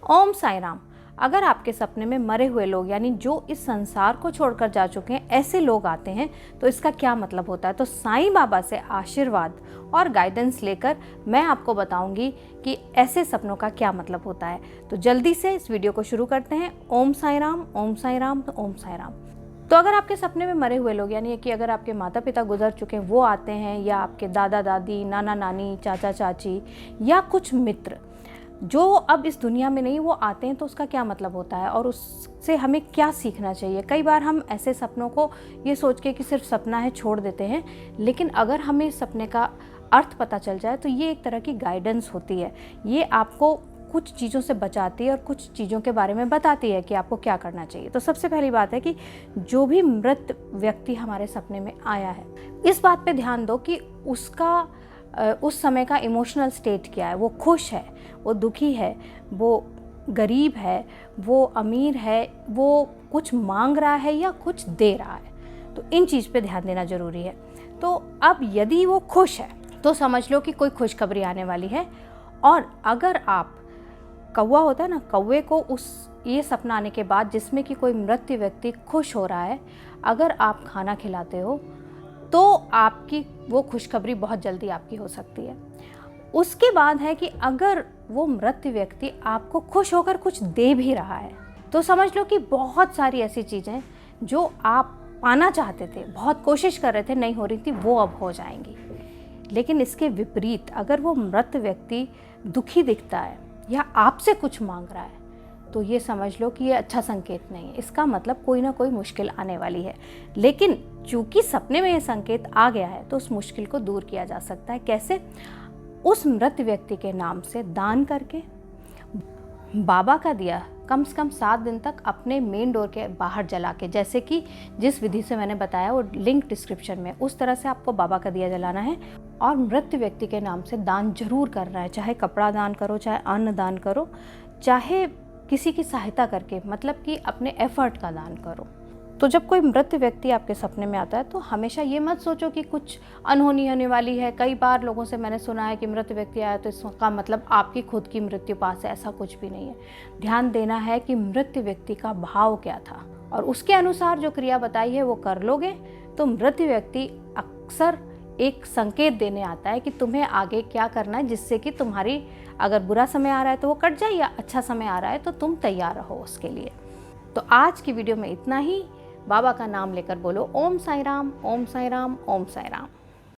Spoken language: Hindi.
ओम साई राम। अगर आपके सपने में मरे हुए लोग यानी जो इस संसार को छोड़कर जा चुके हैं ऐसे लोग आते हैं तो इसका क्या मतलब होता है, तो साईं बाबा से आशीर्वाद और गाइडेंस लेकर मैं आपको बताऊंगी कि ऐसे सपनों का क्या मतलब होता है। तो जल्दी से इस वीडियो को शुरू करते हैं। ओम साई राम, ओम साई राम, ओम साई राम। तो अगर आपके सपने में मरे हुए लोग यानी कि अगर आपके माता पिता गुजर चुके हैं वो आते हैं, या आपके दादा दादी, नाना नानी, चाचा चाची या कुछ मित्र जो अब इस दुनिया में नहीं वो आते हैं, तो उसका क्या मतलब होता है और उससे हमें क्या सीखना चाहिए। कई बार हम ऐसे सपनों को ये सोच के कि सिर्फ सपना है छोड़ देते हैं, लेकिन अगर हमें इस सपने का अर्थ पता चल जाए तो ये एक तरह की गाइडेंस होती है। ये आपको कुछ चीज़ों से बचाती है और कुछ चीज़ों के बारे में बताती है कि आपको क्या करना चाहिए। तो सबसे पहली बात है कि जो भी मृत व्यक्ति हमारे सपने में आया है, इस बात पे ध्यान दो कि उसका उस समय का इमोशनल स्टेट क्या है। वो खुश है, वो दुखी है, वो गरीब है, वो अमीर है, वो कुछ मांग रहा है या कुछ दे रहा है। तो इन चीज़ पे ध्यान देना ज़रूरी है। तो अब यदि वो खुश है तो समझ लो कि कोई खुशखबरी आने वाली है। और अगर आप, कौवा होता है ना, कौवे को ये सपना आने के बाद जिसमें कि कोई मृत व्यक्ति खुश हो रहा है, अगर आप खाना खिलाते हो तो आपकी वो खुशखबरी बहुत जल्दी आपकी हो सकती है। उसके बाद है कि अगर वो मृत व्यक्ति आपको खुश होकर कुछ दे भी रहा है तो समझ लो कि बहुत सारी ऐसी चीज़ें जो आप पाना चाहते थे, बहुत कोशिश कर रहे थे, नहीं हो रही थी, वो अब हो जाएंगी। लेकिन इसके विपरीत अगर वो मृत व्यक्ति दुखी दिखता है या आपसे कुछ मांग रहा है तो ये समझ लो कि ये अच्छा संकेत नहीं है। इसका मतलब कोई ना कोई मुश्किल आने वाली है। लेकिन चूंकि सपने में ये संकेत आ गया है तो उस मुश्किल को दूर किया जा सकता है। कैसे? उस मृत व्यक्ति के नाम से दान करके, बाबा का दिया कम से कम 7 दिन तक अपने मेन डोर के बाहर जला के, जैसे कि जिस विधि से मैंने बताया वो लिंक डिस्क्रिप्शन में, उस तरह से आपको बाबा का दिया जलाना है। और मृत व्यक्ति के नाम से दान जरूर करना है, चाहे कपड़ा दान करो, चाहे अन्न दान करो, चाहे किसी की सहायता करके, मतलब कि अपने एफर्ट का दान करो। तो जब कोई मृत व्यक्ति आपके सपने में आता है तो हमेशा ये मत सोचो कि कुछ अनहोनी होने वाली है। कई बार लोगों से मैंने सुना है कि मृत व्यक्ति आया तो इसका मतलब आपकी खुद की मृत्यु पास है, ऐसा कुछ भी नहीं है। ध्यान देना है कि मृत व्यक्ति का भाव क्या था और उसके अनुसार जो क्रिया बताई है वो कर लोगे तो मृत व्यक्ति अक्सर एक संकेत देने आता है कि तुम्हें आगे क्या करना है, जिससे कि तुम्हारी अगर बुरा समय आ रहा है तो वो कट जाए या अच्छा समय आ रहा है तो तुम तैयार रहो उसके लिए। तो आज की वीडियो में इतना ही। बाबा का नाम लेकर बोलो ओम साई राम, ओम साई राम, ओम साई राम।